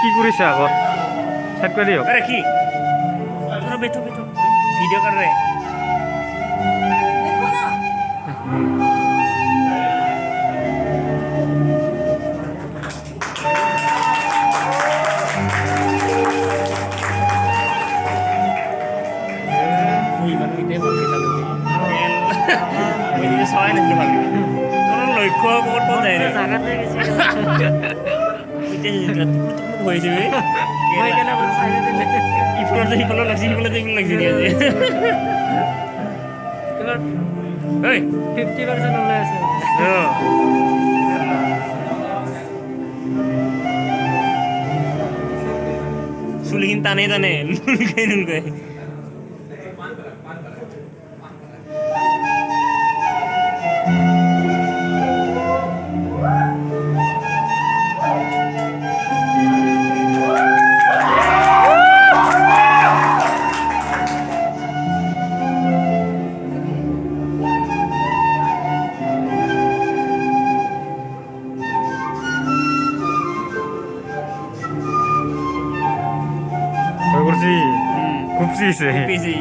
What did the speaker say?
কি কৰিছে আগত সাইড কৰি দিয়ক अरे की थोड़ा बैठो बैठो वीडियो कर रहे हैं লক্ষ্য ক'ত ক'ত যায় জাগাতে গেছি এতিয়া হৈছে মই কেনে আপোনাৰ চাই দিলে ইফালৰ সিফালৰ লাগছি সিফালে সিফালে লাগছি আজি এবার ঐ 50% ওলাই আছে চুলিখিনি টানে টানে নুলকাই নুলকাই ভয় করছি খুব চিছে পিছি